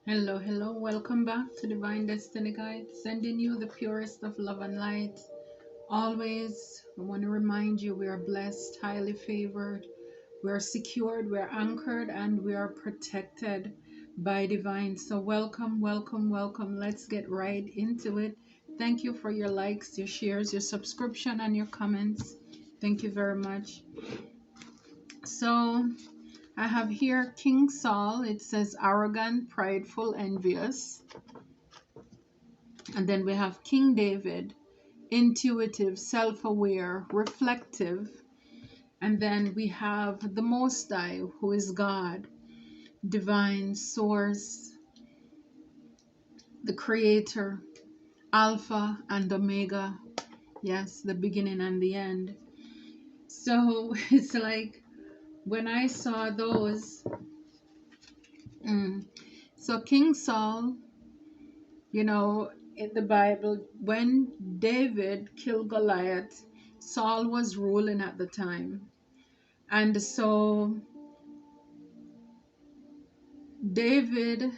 Hello, hello. Welcome back to Divine Destiny Guide, sending you the purest of love and light. Always, I want to remind you we are blessed, highly favored, we are secured, we are anchored, and we are protected by divine. So, welcome, welcome, welcome. Let's get right into it. Thank you for your likes, your shares, your subscription, and your comments. Thank you very much. So, I have here King Saul. It says arrogant, prideful, envious. And then we have King David, intuitive, self aware, reflective. And then we have the Most High, who is God, divine source, the creator, Alpha and Omega. Yes, the beginning and the end. So it's like when I saw those, so King Saul, in the Bible, when David killed Goliath, Saul was ruling at the time. And so David,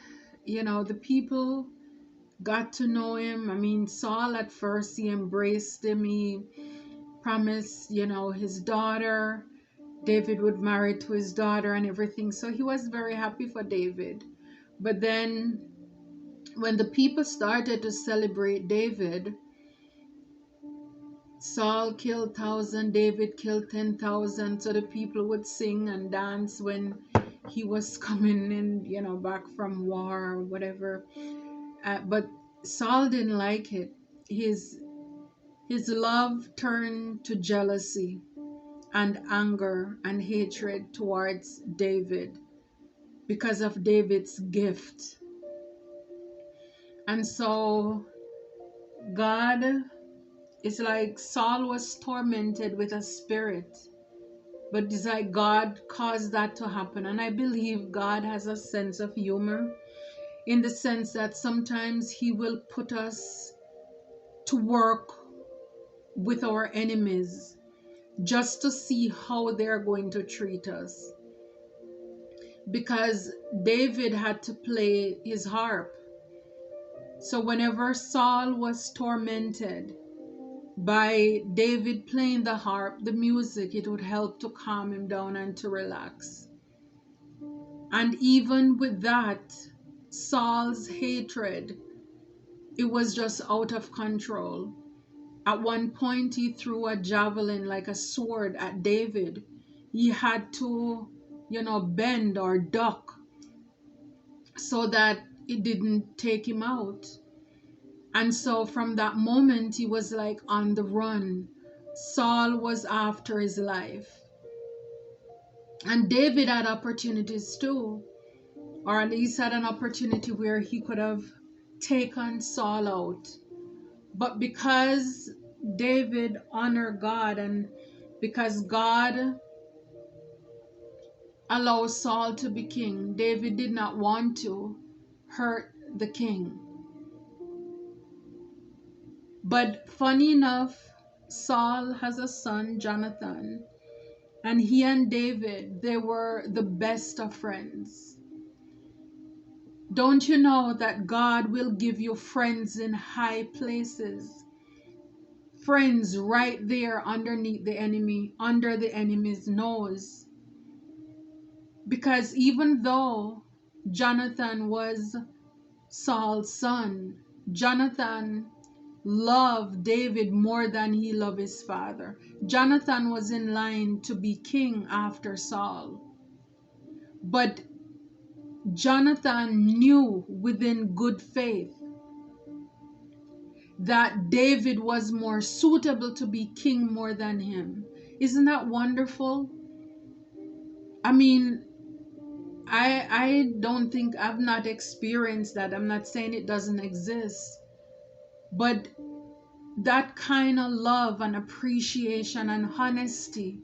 the people got to know him. I mean, Saul at first, he embraced him. He promised, his daughter, David would marry to his daughter and everything. So he was very happy for David. But then when the people started to celebrate David, Saul killed 1,000, David killed 10,000. So the people would sing and dance when he was coming in, back from war or whatever. But Saul didn't like it. His love turned to jealousy and anger and hatred towards David because of David's gift. And so God, it's like Saul was tormented with a spirit, but it's like God caused that to happen. And I believe God has a sense of humor, in the sense that sometimes he will put us to work with our enemies just to see how they're going to treat us. Because David had to play his harp. So whenever Saul was tormented by David playing the harp, the music, it would help to calm him down and to relax. And even with that, Saul's hatred, it was just out of control. At one point, he threw a javelin, like a sword, at David. He had to, bend or duck so that it didn't take him out. And so from that moment, he was like on the run. Saul was after his life. And David had opportunities too, or at least had an opportunity where he could have taken Saul out. But because David honored God, and because God allowed Saul to be king, David did not want to hurt the king. But funny enough, Saul has a son, Jonathan, and he and David, they were the best of friends. Don't you know that God will give you friends in high places? Friends right there underneath the enemy, under the enemy's nose. Because even though Jonathan was Saul's son, Jonathan loved David more than he loved his father. Jonathan was in line to be king after Saul. But Jonathan knew within good faith that David was more suitable to be king more than him. Isn't that wonderful? I mean, I don't think, I've not experienced that. I'm not saying it doesn't exist. But that kind of love and appreciation and honesty,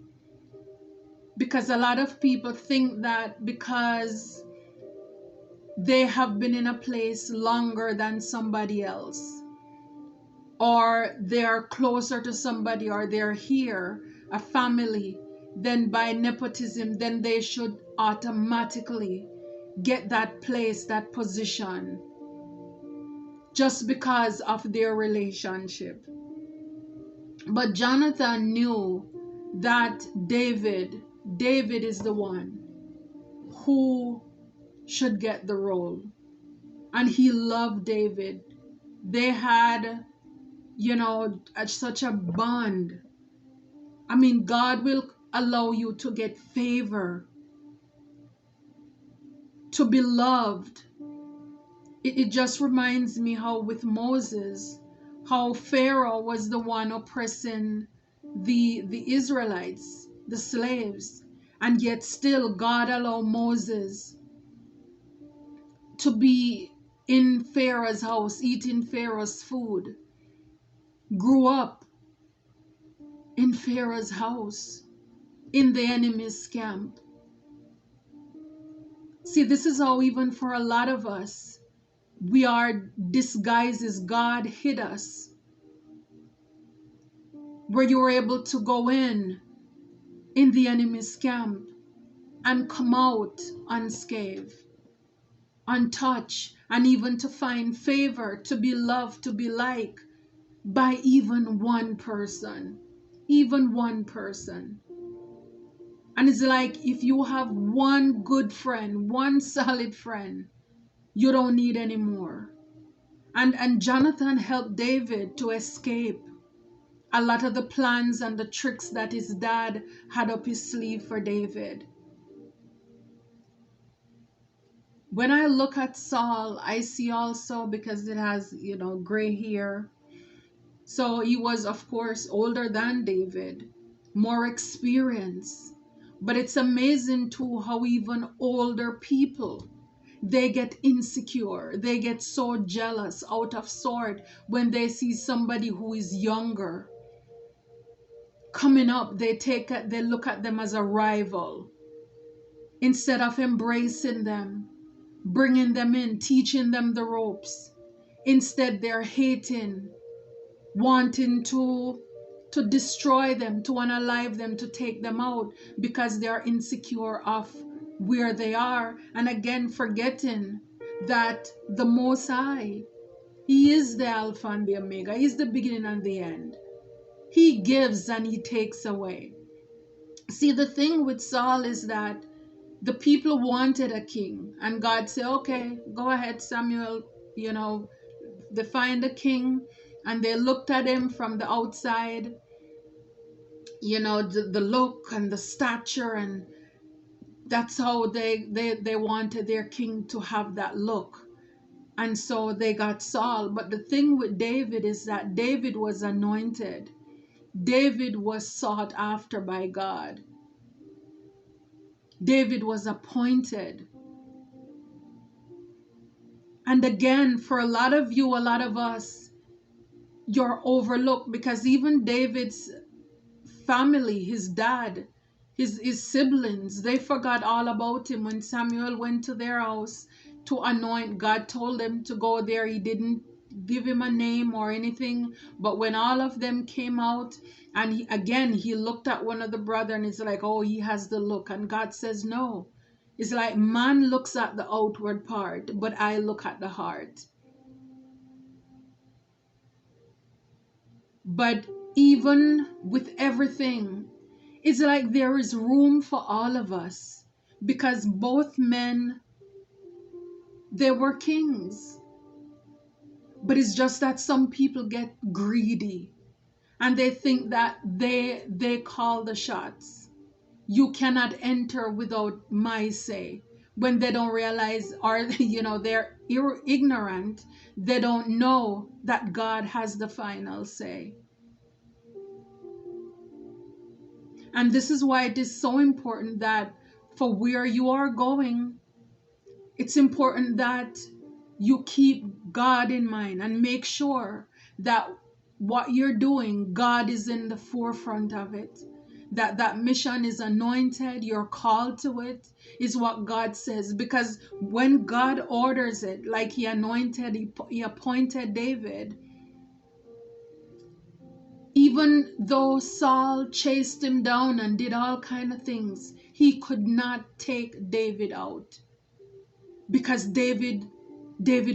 because a lot of people think that because they have been in a place longer than somebody else, or they're closer to somebody, or they're here, a family, then by nepotism, then they should automatically get that place, that position, just because of their relationship. But Jonathan knew that David is the one who should get the role. And he loved David. They had, such a bond. I mean, God will allow you to get favor, to be loved. It just reminds me how with Moses, how Pharaoh was the one oppressing the Israelites, the slaves, and yet still God allowed Moses to be in Pharaoh's house, eating Pharaoh's food, grew up in Pharaoh's house, in the enemy's camp. See, this is how even for a lot of us, we are disguises. God hid us, where you were able to go in the enemy's camp and come out unscathed, untouched, and even to find favor, to be loved, to be liked by even one person. Even one person. And it's like if you have one good friend, one solid friend, you don't need any more. And Jonathan helped David to escape a lot of the plans and the tricks that his dad had up his sleeve for David. When I look at Saul, I see also, because it has, gray hair. So he was, of course, older than David, more experienced. But it's amazing too how even older people, they get insecure. They get so jealous, out of sort, when they see somebody who is younger coming up. They look at them as a rival instead of embracing them, bringing them in, teaching them the ropes. Instead, they're hating, wanting to destroy them, to unalive them, to take them out, because they are insecure of where they are. And again, forgetting that the Most High, He is the Alpha and the Omega. He's the beginning and the end. He gives and He takes away. See, the thing with Saul is that the people wanted a king, and God said, okay, go ahead, Samuel. They find a king, and they looked at him from the outside, the look and the stature, and that's how they wanted their king to have that look. And so they got Saul. But the thing with David is that David was anointed. David was sought after by God. David was appointed. And again, for a lot of you, a lot of us, you're overlooked, because even David's family, his dad, his siblings, they forgot all about him. When Samuel went to their house to anoint, God told him to go there. He didn't give him a name or anything. But when all of them came out, and he looked at one of the brother, and it's like, oh, he has the look. And God says, no. It's like man looks at the outward part, but I look at the heart. But even with everything, it's like there is room for all of us, because both men, they were kings. But it's just that some people get greedy, and they think that they call the shots. You cannot enter without my say. When they don't realize, or they're ignorant, they don't know that God has the final say. And this is why it is so important that for where you are going, it's important that you keep God in mind and make sure that what you're doing, God is in the forefront of it. That mission is anointed, you're called to it, is what God says. Because when God orders it, like He appointed David, even though Saul chased him down and did all kind of things, he could not take David out. because David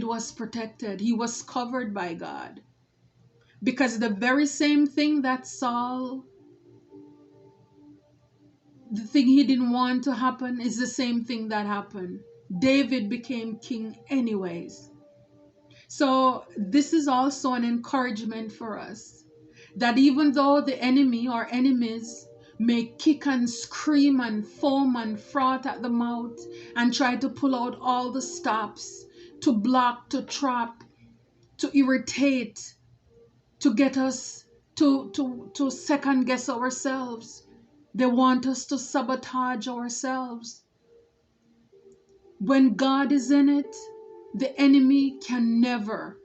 was protected. He was covered by God. Because the very same thing that Saul, the thing he didn't want to happen, is the same thing that happened. David became king anyways. So this is also an encouragement for us, that even though the enemy or enemies may kick and scream and foam and froth at the mouth and try to pull out all the stops, to block, to trap, to irritate, to get us to second guess ourselves. They want us to sabotage ourselves. When God is in it, the enemy can never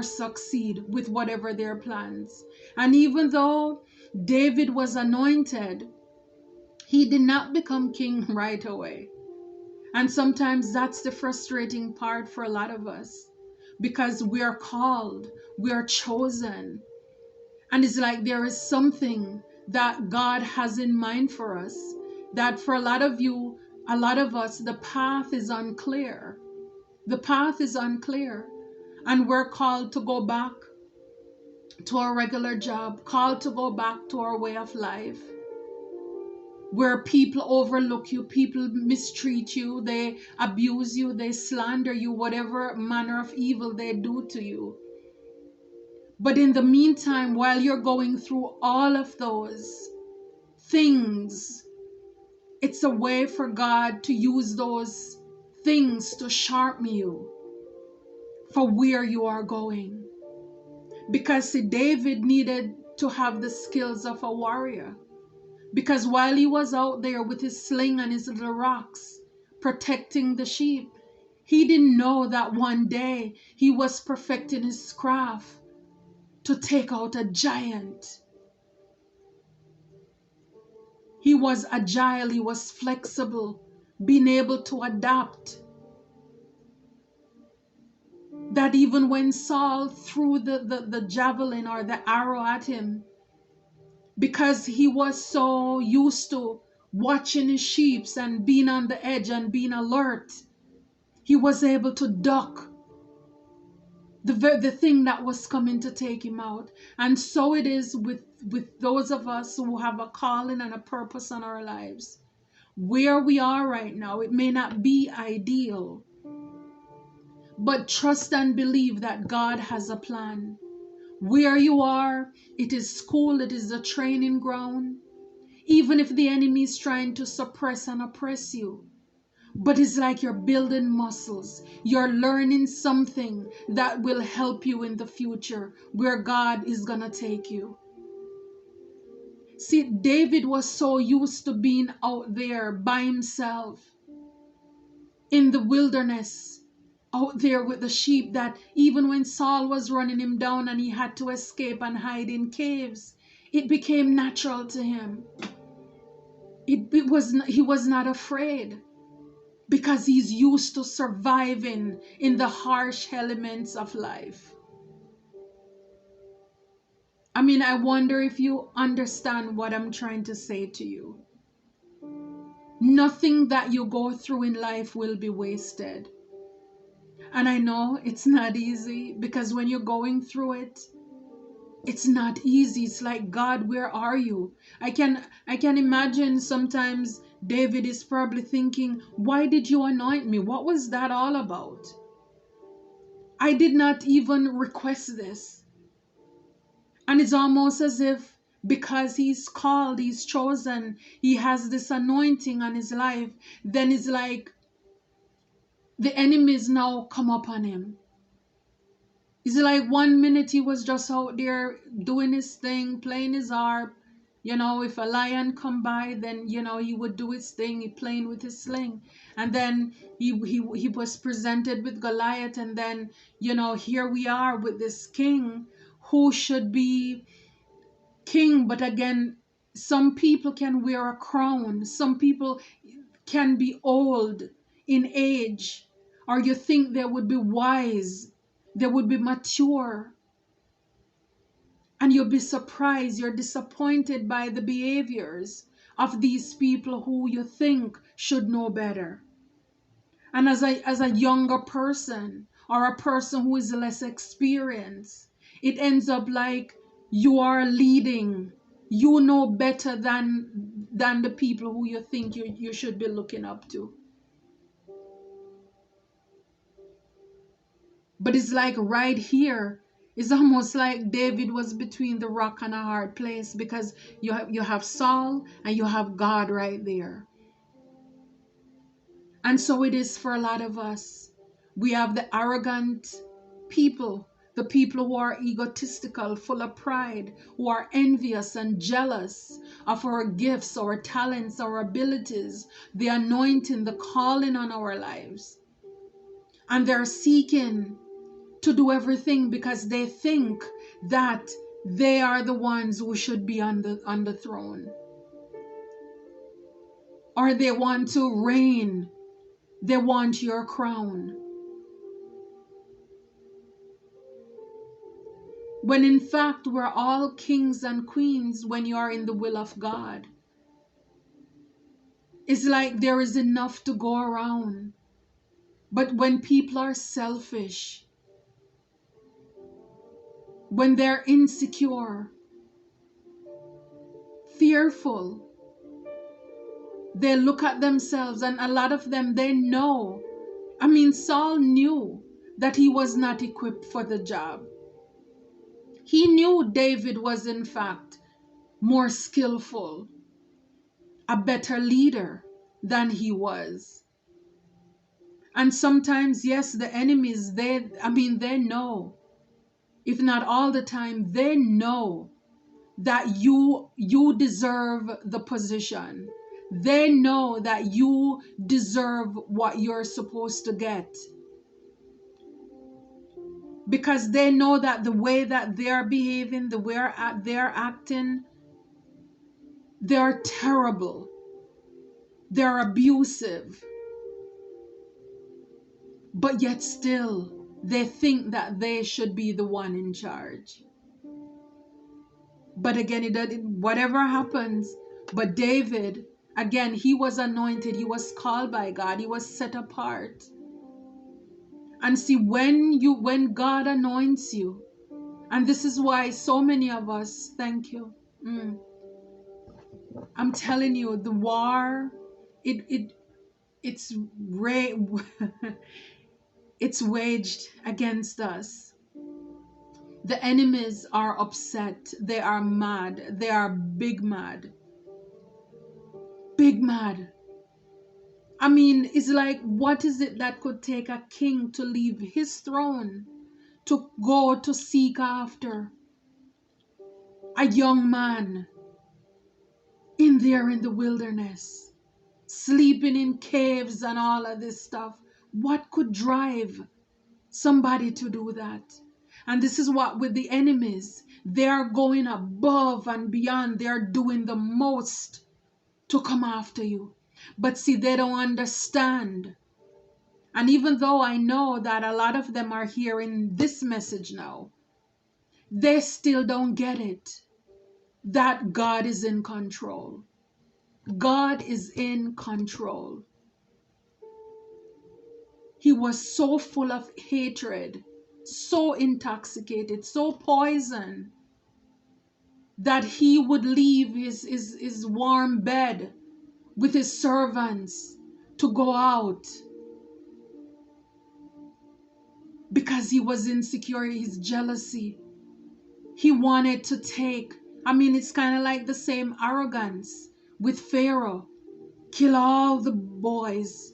succeed with whatever their plans. And even though David was anointed, he did not become king right away. And sometimes that's the frustrating part for a lot of us, because we are called, we are chosen. And it's like there is something that God has in mind for us, that for a lot of you, a lot of us, the path is unclear. The path is unclear. And we're called to go back to our regular job, called to go back to our way of life, where people overlook you, people mistreat you, they abuse you, they slander you, whatever manner of evil they do to you. But in the meantime, while you're going through all of those things, it's a way for God to use those things to sharpen you for where you are going. Because see, David needed to have the skills of a warrior. Because while he was out there with his sling and his little rocks protecting the sheep, he didn't know that one day he was perfecting his craft to take out a giant. He was agile, he was flexible, being able to adapt. That even when Saul threw the javelin or the arrow at him, because he was so used to watching his sheep and being on the edge and being alert, he was able to duck the thing that was coming to take him out. And so it is with those of us who have a calling and a purpose on our lives. Where we are right now, it may not be ideal, but trust and believe that God has a plan. Where you are, it is school, it is a training ground. Even if the enemy is trying to suppress and oppress you, but it's like you're building muscles. You're learning something that will help you in the future, where God is going to take you. See, David was so used to being out there by himself in the wilderness, out there with the sheep, that even when Saul was running him down and he had to escape and hide in caves, it became natural to him. He was not afraid, because he's used to surviving in the harsh elements of life. I mean, I wonder if you understand what I'm trying to say to you. Nothing that you go through in life will be wasted. And I know it's not easy, because when you're going through it, it's not easy. It's like, God, where are you? I can imagine sometimes David is probably thinking, why did you anoint me? What was that all about? I did not even request this. And it's almost as if because he's called, he's chosen, he has this anointing on his life, then it's like the enemies now come upon him. It's like 1 minute he was just out there doing his thing, playing his harp. You know, if a lion come by, then, you know, he would do his thing, he playing with his sling. And then he was presented with Goliath. And then, you know, here we are with this king who should be king. But again, some people can wear a crown. Some people can be old in age. Or you think they would be wise, they would be mature, and you'll be surprised, you're disappointed by the behaviors of these people who you think should know better. And as a younger person or a person who is less experienced, it ends up like you are leading. You know better than the people who you think you should be looking up to. But it's like right here, it's almost like David was between the rock and a hard place, because you have Saul and you have God right there. And so it is for a lot of us. We have the arrogant people, the people who are egotistical, full of pride, who are envious and jealous of our gifts, our talents, our abilities, the anointing, the calling on our lives. And they're seeking to do everything because they think that they are the ones who should be on the throne. Or they want to reign. They want your crown. When in fact, we're all kings and queens when you are in the will of God. It's like there is enough to go around. But when people are selfish, when they're insecure, fearful, they look at themselves, and a lot of them, they know. I mean, Saul knew that he was not equipped for the job. He knew David was in fact more skillful, a better leader than he was. And sometimes, yes, the enemies, they know, if not all the time, they know that you deserve the position. They know that you deserve what you're supposed to get. Because they know that the way that they're behaving, the way they're acting, they're terrible. They're abusive. But yet still, they think that they should be the one in charge. But again, whatever happens, but David, again, he was anointed. He was called by God. He was set apart. And see, when God anoints you, and this is why so many of us, thank you. I'm telling you, the war, it's it's waged against us. The enemies are upset. They are mad. They are big mad. Big mad. I mean, it's like, what is it that could take a king to leave his throne to go to seek after a young man in there in the wilderness, sleeping in caves and all of this stuff? What could drive somebody to do that? And this is what with the enemies, they are going above and beyond. They are doing the most to come after you. But see, they don't understand. And even though I know that a lot of them are hearing this message now, they still don't get it, that God is in control. God is in control. He was so full of hatred, so intoxicated, so poisoned, that he would leave his warm bed with his servants to go out because he was insecure, his jealousy. He wanted to take, it's kind of like the same arrogance with Pharaoh. Kill all the boys,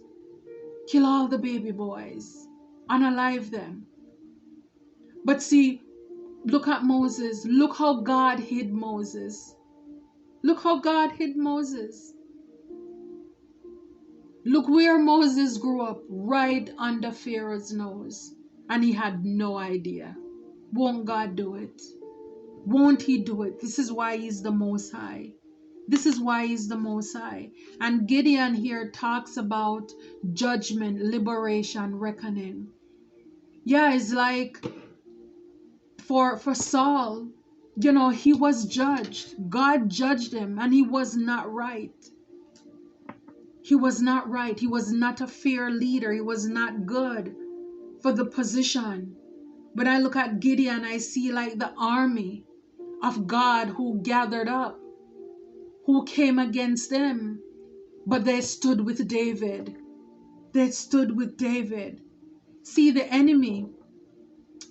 kill all the baby boys, unalive them. But see, look at Moses. Look how God hid Moses. Look how God hid Moses. Look where Moses grew up, right under Pharaoh's nose. And he had no idea. Won't God do it? Won't he do it? This is why he's the Most High. This is why he's the Most High. And Gideon here talks about judgment, liberation, reckoning. Yeah, it's like for Saul, he was judged. God judged him and he was not right. He was not right. He was not a fair leader. He was not good for the position. But I look at Gideon, I see like the army of God who gathered up, who came against them, but they stood with David. They stood with David. See, the enemy,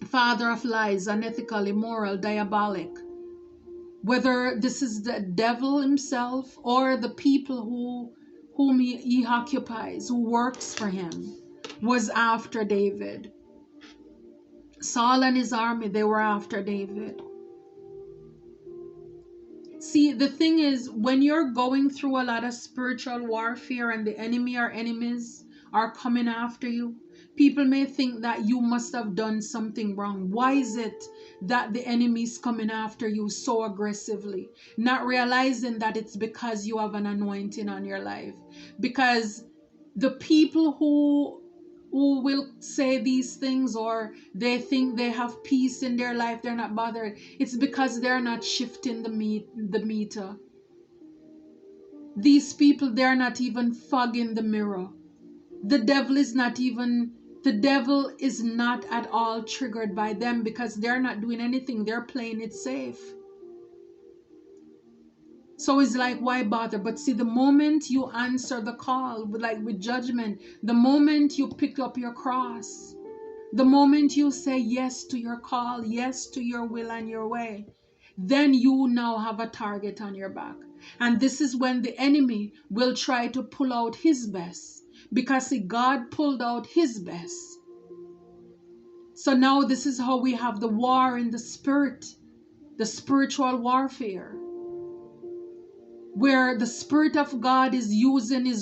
father of lies, unethical, immoral, diabolic, whether this is the devil himself or the people whom he occupies, who works for him, was after David. Saul and his army, they were after David. See, the thing is, when you're going through a lot of spiritual warfare and the enemy or enemies are coming after you, people may think that you must have done something wrong. Why is it that the enemy is coming after you so aggressively? Not realizing that it's because you have an anointing on your life. Because the people who will say these things, or they think they have peace in their life, they're not bothered, it's because they're not shifting the meter. These people, they're not even fogging the mirror. The devil is not at all triggered by them, because they're not doing anything. They're playing it safe. So it's like, why bother? But see, the moment you answer the call, with judgment, the moment you pick up your cross, the moment you say yes to your call, yes to your will and your way, then you now have a target on your back. And this is when the enemy will try to pull out his best, because see, God pulled out his best. So now this is how we have the war in the spirit, the spiritual warfare, where the Spirit of God is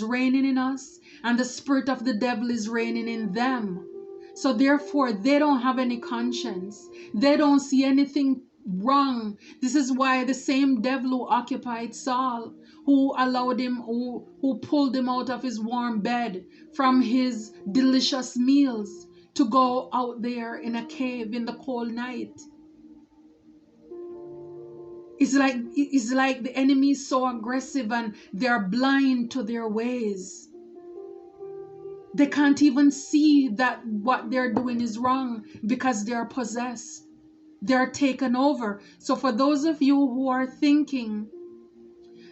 reigning in us, and the spirit of the devil is reigning in them. So therefore, they don't have any conscience. They don't see anything wrong. This is why the same devil who occupied Saul, who allowed him, who pulled him out of his warm bed, from his delicious meals, to go out there in a cave in the cold night. It's like the enemy is so aggressive, and they're blind to their ways. They can't even see that what they're doing is wrong, because they're possessed. They're taken over. So for those of you who are thinking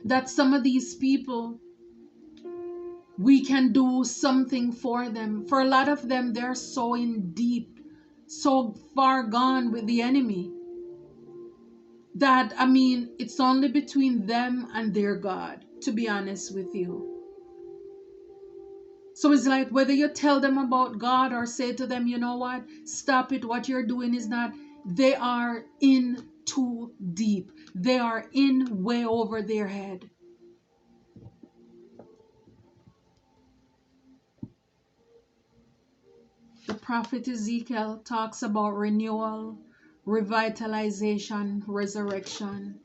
that some of these people, we can do something for them, for a lot of them, they're so in deep, so far gone with the enemy, that, it's only between them and their God, to be honest with you. So it's like, whether you tell them about God or say to them, you know what, stop it, what you're doing is not, they are in too deep. They are in way over their head. The prophet Ezekiel talks about renewal, revitalization, resurrection,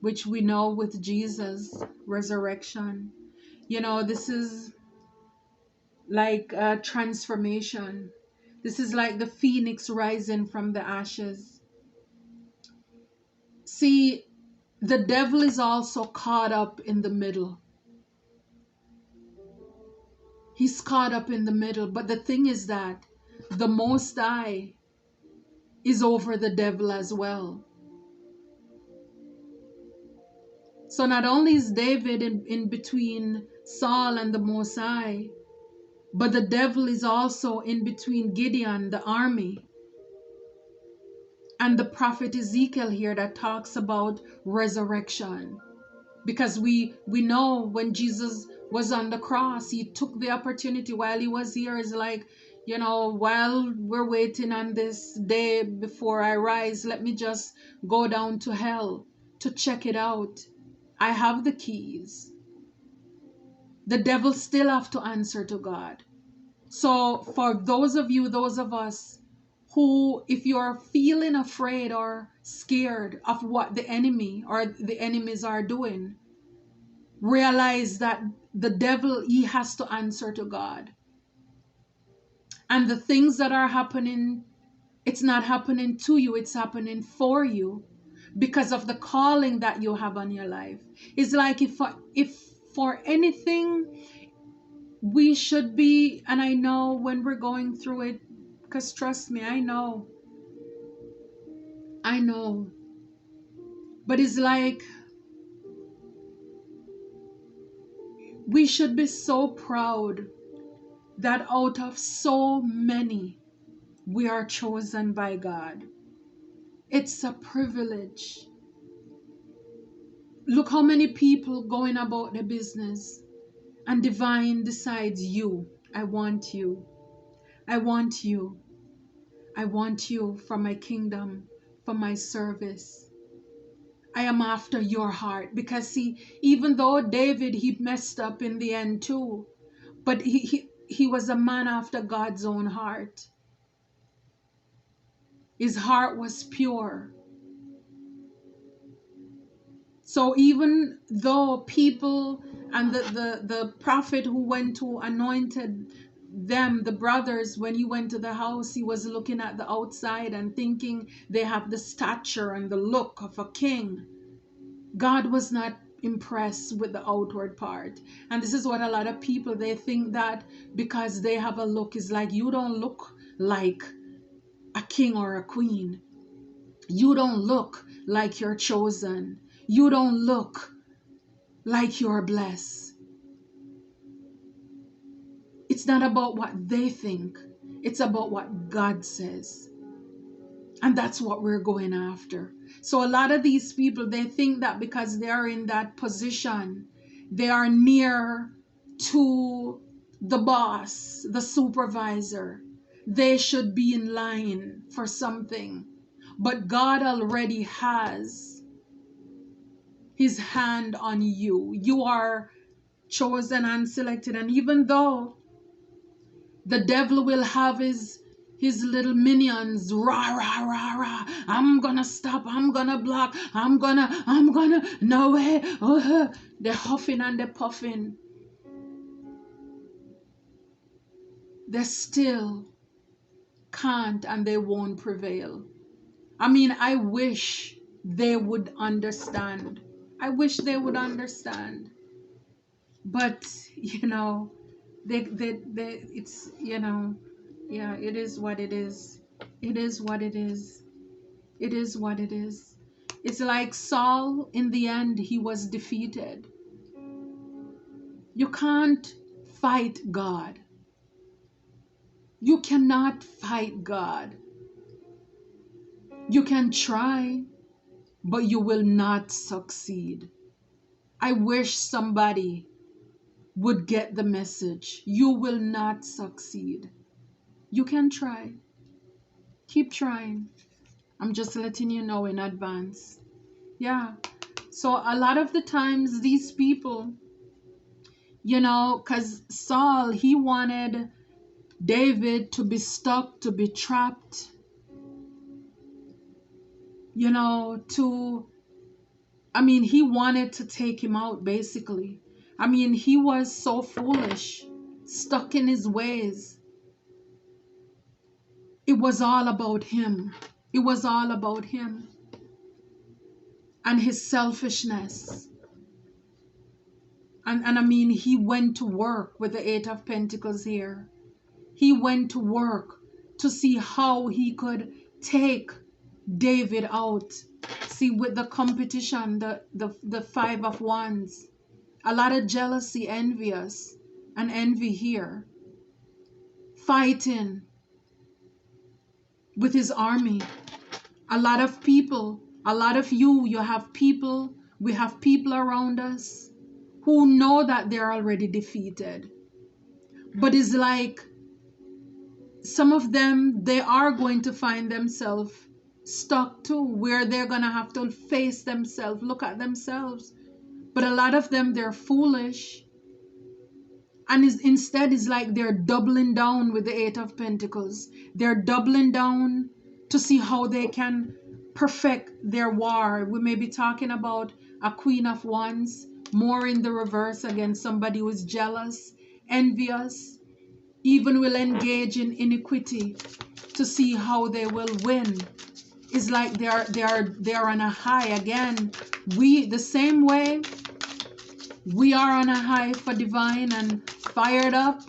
which we know with Jesus' resurrection. This is like a transformation. This is like the phoenix rising from the ashes. See, the devil is also caught up in the middle. He's caught up in the middle. But the thing is that the Most High is over the devil as well. So not only is David in between Saul and the Most High, but the devil is also in between Gideon, the army, and the prophet Ezekiel here that talks about resurrection. Because we know when Jesus was on the cross, he took the opportunity while he was here. It's like, while we're waiting on this day before I rise, let me just go down to hell to check it out. I have the keys. The devil still have to answer to God. So for those of us who, if you're feeling afraid or scared of what the enemy or the enemies are doing, realize that the devil, he has to answer to God. And the things that are happening, it's not happening to you, it's happening for you, because of the calling that you have on your life. It's like if for anything we should be, and I know when we're going through it, because trust me, I know, but it's like we should be so proud that out of so many, we are chosen by God. It's a privilege. Look how many people going about their business, and divine decides you. I want you. I want you. I want you for my kingdom, for my service. I am after your heart. Because see, even though David, he messed up in the end too, but he was a man after God's own heart. His heart was pure. So even though people and the prophet who went to anointed them, the brothers, when he went to the house, he was looking at the outside and thinking they have the stature and the look of a king. God was not impressed with the outward part. And this is what a lot of people, they think that because they have a look, is like, you don't look like a king or a queen. You don't look like you're chosen. You don't look like you're blessed. It's not about what they think. It's about what God says. And that's what we're going after. So a lot of these people, they think that because they are in that position, they are near to the boss, the supervisor, they should be in line for something. But God already has his hand on you. You are chosen and selected. And even though the devil will have his little minions, rah, rah, rah, rah, I'm gonna stop, I'm gonna block, I'm gonna, no way, they're huffing and they're puffing. They still can't and they won't prevail. I mean, I wish they would understand. I wish they would understand. But, it's, yeah, it is what it is. It is what it is. It is what it is. It's like Saul, in the end, he was defeated. You can't fight God. You cannot fight God. You can try, but you will not succeed. I wish somebody would get the message. You will not succeed. You can try. Keep trying. I'm just letting you know in advance. Yeah. So a lot of the times these people, because Saul, he wanted David to be stuck, to be trapped, he wanted to take him out, basically. He was so foolish, stuck in his ways. It was all about him. It was all about him and his selfishness. And he went to work with the Eight of Pentacles here. He went to work to see how he could take David out. See, with the competition, the Five of Wands, a lot of jealousy, envy here, fighting with his army. A lot of people, a lot of you have people, we have people around us who know that they're already defeated. But it's like some of them, they are going to find themselves stuck too, where they're going to have to face themselves, look at themselves. But a lot of them, they're foolish. And instead, it's like they're doubling down with the Eight of Pentacles. They're doubling down to see how they can perfect their war. We may be talking about a Queen of Wands, more in the reverse against somebody who is jealous, envious, even will engage in iniquity to see how they will win. It's like they are on a high again. The same way we are on a high for divine and fired up,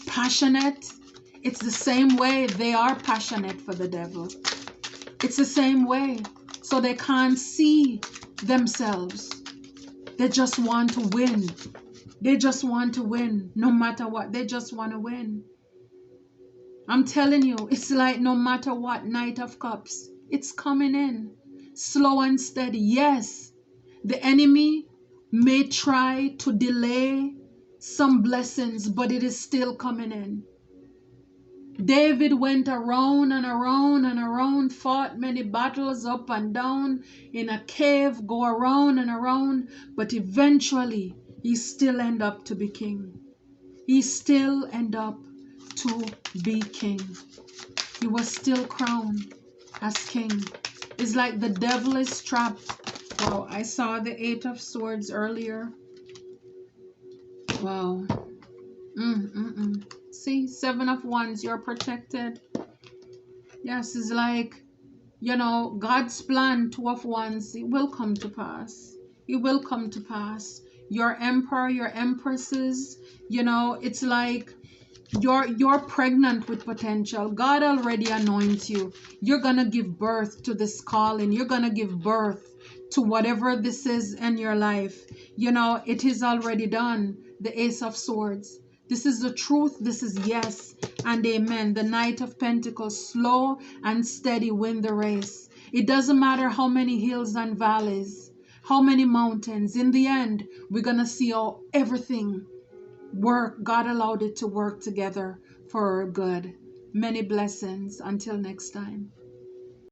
passionate. It's the same way they are passionate for the devil. It's the same way. So they can't see themselves. They just want to win. They just want to win no matter what. They just want to win. I'm telling you, it's like no matter what, Knight of Cups, it's coming in. Slow and steady. Yes, the enemy may try to delay some blessings, but it is still coming in. David went around and around and around, fought many battles up and down in a cave, go around and around, but eventually he still ended up to be king. He still ended up to be king. He was still crowned as king. It's like the devil is trapped. Wow, I saw the 8 of Swords earlier. Wow. See, 7 of Wands, you're protected. Yes, it's like, you know, God's plan, 2 of Wands, it will come to pass. It will come to pass. Your emperor, your empresses, you know, it's like you're pregnant with potential. God already anoints you. You're going to give birth to this calling. You're going to give birth to whatever this is in your life. You know, it is already done. The Ace of Swords. This is the truth. This is yes and amen. The Knight of Pentacles, slow and steady, win the race. It doesn't matter how many hills and valleys, how many mountains. In the end, we're going to see how everything work. God allowed it to work together for our good. Many blessings. Until next time.